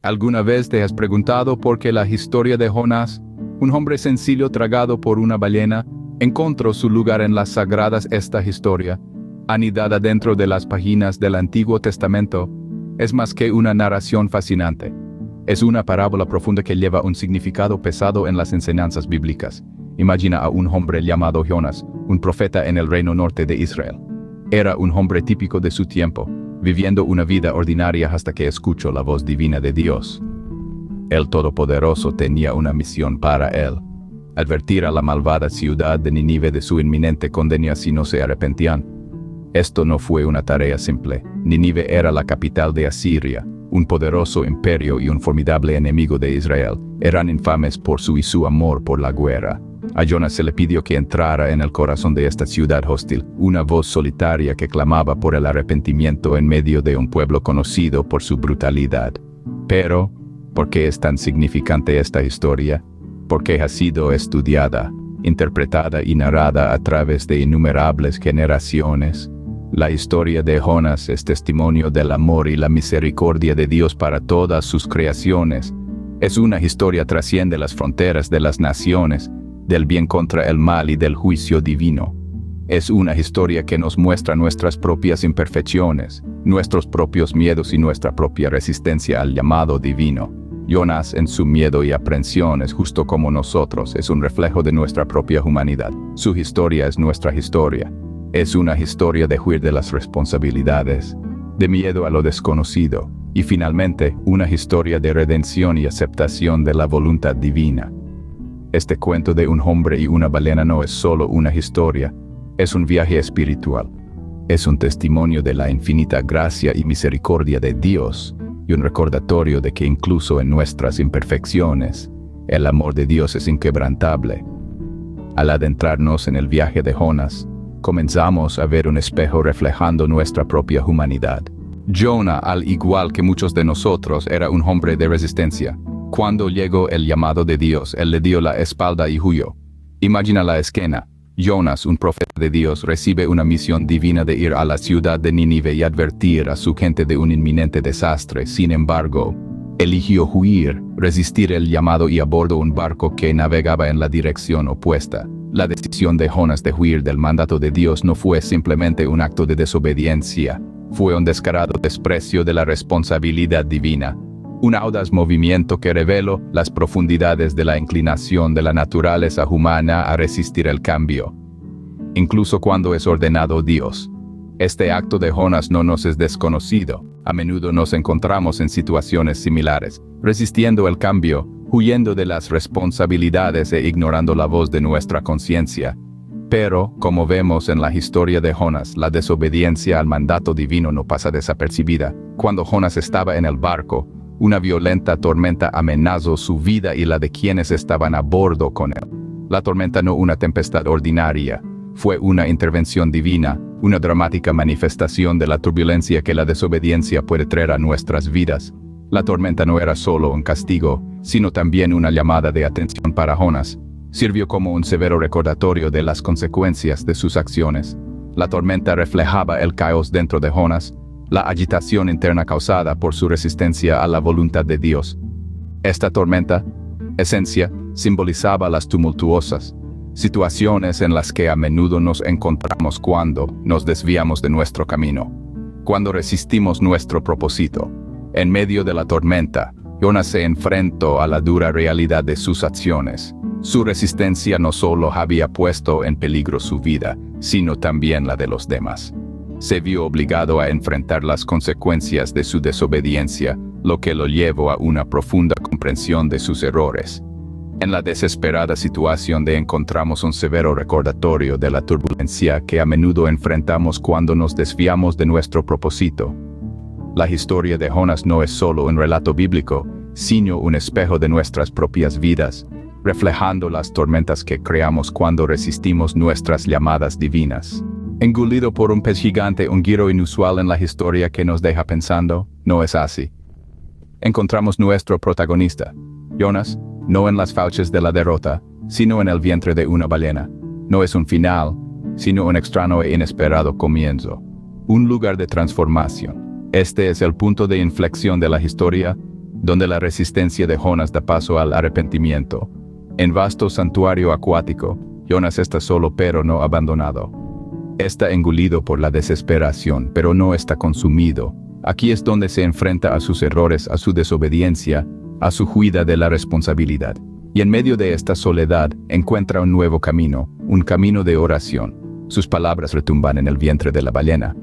¿Alguna vez te has preguntado por qué la historia de Jonás, un hombre sencillo tragado por una ballena, encontró su lugar en las sagradas? Esta historia, anidada dentro de las páginas del Antiguo Testamento, es más que una narración fascinante. Es una parábola profunda que lleva un significado pesado en las enseñanzas bíblicas. Imagina a un hombre llamado Jonás, un profeta en el reino norte de Israel. Era un hombre típico de su tiempo, viviendo una vida ordinaria hasta que escuchó la voz divina de Dios. El Todopoderoso tenía una misión para él: advertir a la malvada ciudad de Nínive de su inminente condena si no se arrepentían. Esto no fue una tarea simple. Nínive era la capital de Asiria, un poderoso imperio y un formidable enemigo de Israel. Eran infames por su amor por la guerra. A Jonás se le pidió que entrara en el corazón de esta ciudad hostil, una voz solitaria que clamaba por el arrepentimiento en medio de un pueblo conocido por su brutalidad. Pero, ¿por qué es tan significante esta historia? Porque ha sido estudiada, interpretada y narrada a través de innumerables generaciones. La historia de Jonás es testimonio del amor y la misericordia de Dios para todas sus creaciones. Es una historia que trasciende las fronteras de las naciones, del bien contra el mal y del juicio divino. Es una historia que nos muestra nuestras propias imperfecciones, nuestros propios miedos y nuestra propia resistencia al llamado divino. Jonás, en su miedo y aprensión, es justo como nosotros, es un reflejo de nuestra propia humanidad. Su historia es nuestra historia. Es una historia de huir de las responsabilidades, de miedo a lo desconocido, y finalmente, una historia de redención y aceptación de la voluntad divina. Este cuento de un hombre y una ballena no es solo una historia, es un viaje espiritual. Es un testimonio de la infinita gracia y misericordia de Dios, y un recordatorio de que incluso en nuestras imperfecciones, el amor de Dios es inquebrantable. Al adentrarnos en el viaje de Jonás, comenzamos a ver un espejo reflejando nuestra propia humanidad. Jonás, al igual que muchos de nosotros, era un hombre de resistencia. Cuando llegó el llamado de Dios, él le dio la espalda y huyó. Imagina la escena. Jonás, un profeta de Dios, recibe una misión divina de ir a la ciudad de Nínive y advertir a su gente de un inminente desastre. Sin embargo, eligió huir, resistir el llamado y a bordo un barco que navegaba en la dirección opuesta. La decisión de Jonás de huir del mandato de Dios no fue simplemente un acto de desobediencia, fue un descarado desprecio de la responsabilidad divina. Un audaz movimiento que reveló las profundidades de la inclinación de la naturaleza humana a resistir el cambio, incluso cuando es ordenado Dios. Este acto de Jonás no nos es desconocido. A menudo nos encontramos en situaciones similares, resistiendo el cambio, huyendo de las responsabilidades e ignorando la voz de nuestra conciencia. Pero, como vemos en la historia de Jonás, la desobediencia al mandato divino no pasa desapercibida. Cuando Jonás estaba en el barco, una violenta tormenta amenazó su vida y la de quienes estaban a bordo con él. La tormenta no una tempestad ordinaria, fue una intervención divina, una dramática manifestación de la turbulencia que la desobediencia puede traer a nuestras vidas. La tormenta no era solo un castigo, sino también una llamada de atención para Jonás. Sirvió como un severo recordatorio de las consecuencias de sus acciones. La tormenta reflejaba el caos dentro de Jonás, la agitación interna causada por su resistencia a la voluntad de Dios. Esta tormenta, esencia, simbolizaba las tumultuosas situaciones en las que a menudo nos encontramos cuando nos desviamos de nuestro camino, cuando resistimos nuestro propósito. En medio de la tormenta, Jonás se enfrentó a la dura realidad de sus acciones. Su resistencia no solo había puesto en peligro su vida, sino también la de los demás. Se vio obligado a enfrentar las consecuencias de su desobediencia, lo que lo llevó a una profunda comprensión de sus errores. En la desesperada situación encontramos un severo recordatorio de la turbulencia que a menudo enfrentamos cuando nos desviamos de nuestro propósito. La historia de Jonás no es solo un relato bíblico, sino un espejo de nuestras propias vidas, reflejando las tormentas que creamos cuando resistimos nuestras llamadas divinas. Engullido por un pez gigante, un giro inusual en la historia que nos deja pensando, no es así. Encontramos nuestro protagonista, Jonás, no en las fauces de la derrota, sino en el vientre de una ballena. No es un final, sino un extraño e inesperado comienzo. Un lugar de transformación. Este es el punto de inflexión de la historia, donde la resistencia de Jonás da paso al arrepentimiento. En vasto santuario acuático, Jonás está solo pero no abandonado. Está engullido por la desesperación, pero no está consumido. Aquí es donde se enfrenta a sus errores, a su desobediencia, a su huida de la responsabilidad. Y en medio de esta soledad encuentra un nuevo camino, un camino de oración. Sus palabras retumban en el vientre de la ballena.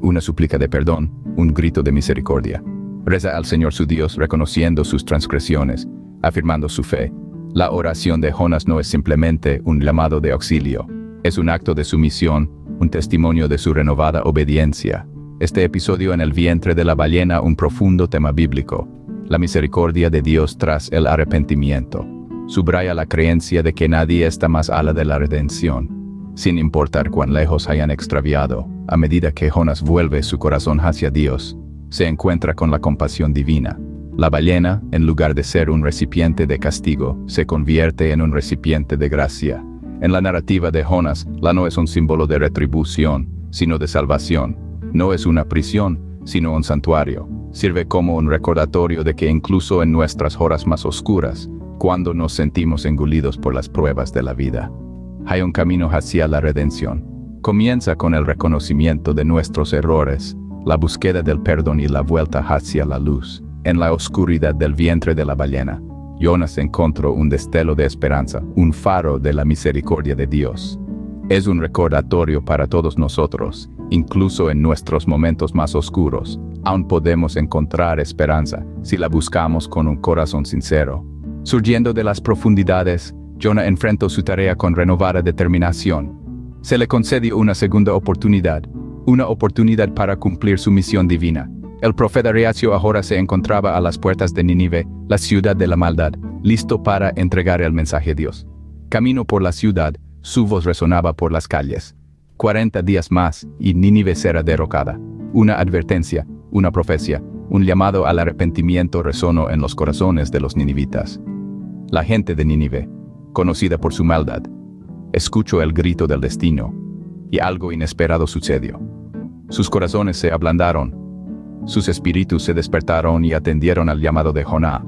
Una súplica de perdón, un grito de misericordia. Reza al Señor su Dios reconociendo sus transgresiones, afirmando su fe. La oración de Jonás no es simplemente un llamado de auxilio. Es un acto de sumisión, un testimonio de su renovada obediencia. Este episodio en el vientre de la ballena, un profundo tema bíblico. La misericordia de Dios tras el arrepentimiento. Subraya la creencia de que nadie está más allá de la redención, sin importar cuán lejos hayan extraviado. A medida que Jonás vuelve su corazón hacia Dios, se encuentra con la compasión divina. La ballena, en lugar de ser un recipiente de castigo, se convierte en un recipiente de gracia. En la narrativa de Jonás, la no es un símbolo de retribución, sino de salvación. No es una prisión, sino un santuario. Sirve como un recordatorio de que incluso en nuestras horas más oscuras, cuando nos sentimos engullidos por las pruebas de la vida, hay un camino hacia la redención. Comienza con el reconocimiento de nuestros errores, la búsqueda del perdón y la vuelta hacia la luz. En la oscuridad del vientre de la ballena, Jonás encontró un destello de esperanza, un faro de la misericordia de Dios. Es un recordatorio para todos nosotros, incluso en nuestros momentos más oscuros. Aún podemos encontrar esperanza si la buscamos con un corazón sincero. Surgiendo de las profundidades, Jonás enfrentó su tarea con renovada determinación. Se le concedió una segunda oportunidad, una oportunidad para cumplir su misión divina. El profeta reacio ahora se encontraba a las puertas de Nínive, la ciudad de la maldad, listo para entregar el mensaje de Dios. Camino por la ciudad, su voz resonaba por las calles. 40 días más y Nínive será derrocada. Una advertencia, una profecía, un llamado al arrepentimiento resonó en los corazones de los ninivitas. La gente de Nínive, conocida por su maldad, escuchó el grito del destino, y algo inesperado sucedió. Sus corazones se ablandaron, sus espíritus se despertaron y atendieron al llamado de Jonás.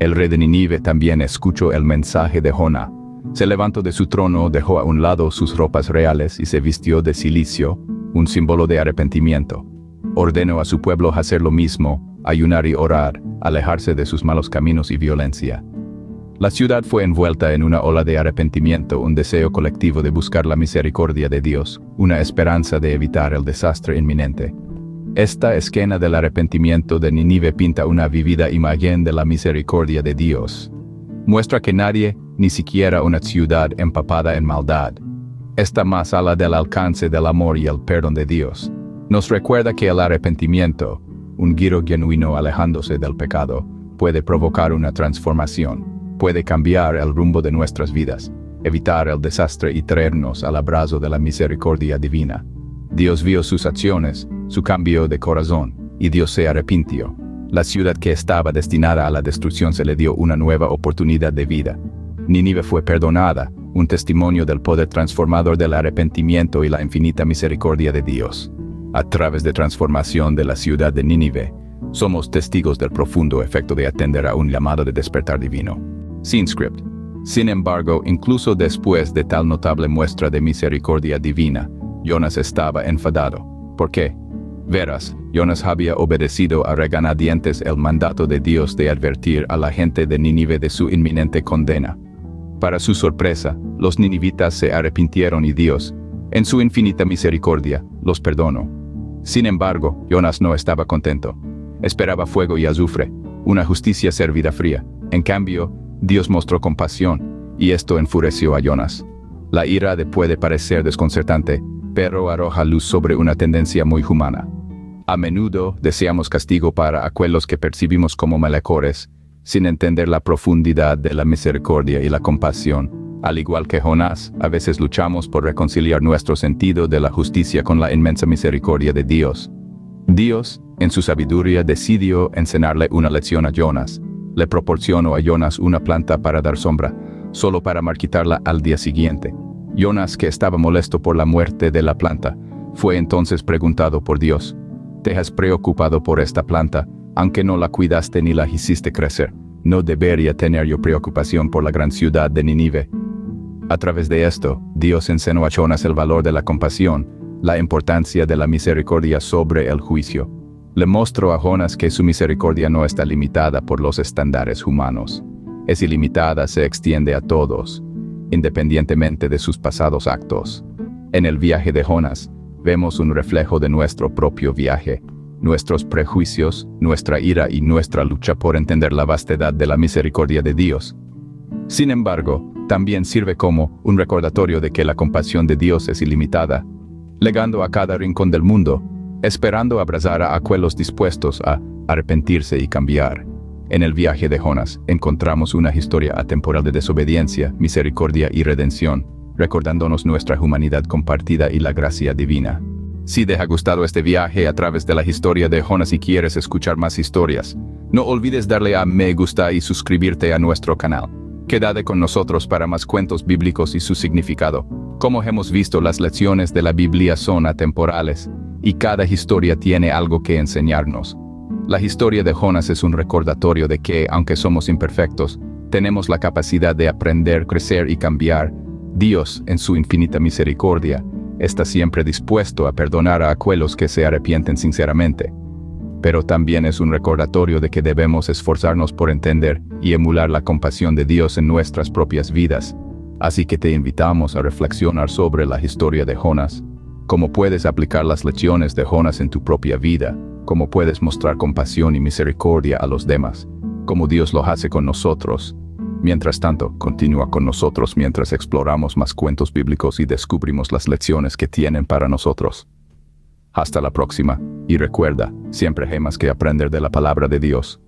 El rey de Nínive también escuchó el mensaje de Jonás. Se levantó de su trono, dejó a un lado sus ropas reales y se vistió de cilicio, un símbolo de arrepentimiento. Ordenó a su pueblo hacer lo mismo, ayunar y orar, alejarse de sus malos caminos y violencia. La ciudad fue envuelta en una ola de arrepentimiento, un deseo colectivo de buscar la misericordia de Dios, una esperanza de evitar el desastre inminente. Esta escena del arrepentimiento de Nínive pinta una vívida imagen de la misericordia de Dios. Muestra que nadie, ni siquiera una ciudad empapada en maldad, está más allá del alcance del amor y el perdón de Dios. Nos recuerda que el arrepentimiento, un giro genuino alejándose del pecado, puede provocar una transformación. Puede cambiar el rumbo de nuestras vidas, evitar el desastre y traernos al abrazo de la misericordia divina. Dios vio sus acciones, su cambio de corazón, y Dios se arrepintió. La ciudad que estaba destinada a la destrucción se le dio una nueva oportunidad de vida. Nínive fue perdonada, un testimonio del poder transformador del arrepentimiento y la infinita misericordia de Dios. A través de transformación de la ciudad de Nínive, somos testigos del profundo efecto de atender a un llamado de despertar divino. Sin script. Sin embargo, incluso después de tal notable muestra de misericordia divina, Jonás estaba enfadado. ¿Por qué? Verás, Jonás había obedecido a regañadientes el mandato de Dios de advertir a la gente de Nínive de su inminente condena. Para su sorpresa, los ninivitas se arrepintieron y Dios, en su infinita misericordia, los perdonó. Sin embargo, Jonás no estaba contento. Esperaba fuego y azufre, una justicia servida fría. En cambio, Dios mostró compasión, y esto enfureció a Jonás. La ira puede parecer desconcertante, pero arroja luz sobre una tendencia muy humana. A menudo deseamos castigo para aquellos que percibimos como malhechores, sin entender la profundidad de la misericordia y la compasión. Al igual que Jonás, a veces luchamos por reconciliar nuestro sentido de la justicia con la inmensa misericordia de Dios. Dios, en su sabiduría, decidió enseñarle una lección a Jonás. Le proporcionó a Jonás una planta para dar sombra, solo para marchitarla al día siguiente. Jonás, que estaba molesto por la muerte de la planta, fue entonces preguntado por Dios: ¿te has preocupado por esta planta, aunque no la cuidaste ni la hiciste crecer. No debería tener yo preocupación por la gran ciudad de Nínive. A través de esto, Dios enseñó a Jonás el valor de la compasión, la importancia de la misericordia sobre el juicio. Le mostró a Jonás que su misericordia no está limitada por los estándares humanos. Es ilimitada, se extiende a todos, independientemente de sus pasados actos. En el viaje de Jonás, vemos un reflejo de nuestro propio viaje, nuestros prejuicios, nuestra ira y nuestra lucha por entender la vastedad de la misericordia de Dios. Sin embargo, también sirve como un recordatorio de que la compasión de Dios es ilimitada, llegando a cada rincón del mundo, esperando abrazar a aquellos dispuestos a arrepentirse y cambiar. En el viaje de Jonás, encontramos una historia atemporal de desobediencia, misericordia y redención, recordándonos nuestra humanidad compartida y la gracia divina. Si te ha gustado este viaje a través de la historia de Jonás y quieres escuchar más historias, no olvides darle a me gusta y suscribirte a nuestro canal. Quédate con nosotros para más cuentos bíblicos y su significado. Como hemos visto, las lecciones de la Biblia son atemporales, y cada historia tiene algo que enseñarnos. La historia de Jonás es un recordatorio de que, aunque somos imperfectos, tenemos la capacidad de aprender, crecer y cambiar. Dios, en su infinita misericordia, está siempre dispuesto a perdonar a aquellos que se arrepienten sinceramente. Pero también es un recordatorio de que debemos esforzarnos por entender y emular la compasión de Dios en nuestras propias vidas. Así que te invitamos a reflexionar sobre la historia de Jonás, cómo puedes aplicar las lecciones de Jonás en tu propia vida, cómo puedes mostrar compasión y misericordia a los demás, como Dios lo hace con nosotros. Mientras tanto, continúa con nosotros mientras exploramos más cuentos bíblicos y descubrimos las lecciones que tienen para nosotros. Hasta la próxima, y recuerda, siempre hay más que aprender de la palabra de Dios.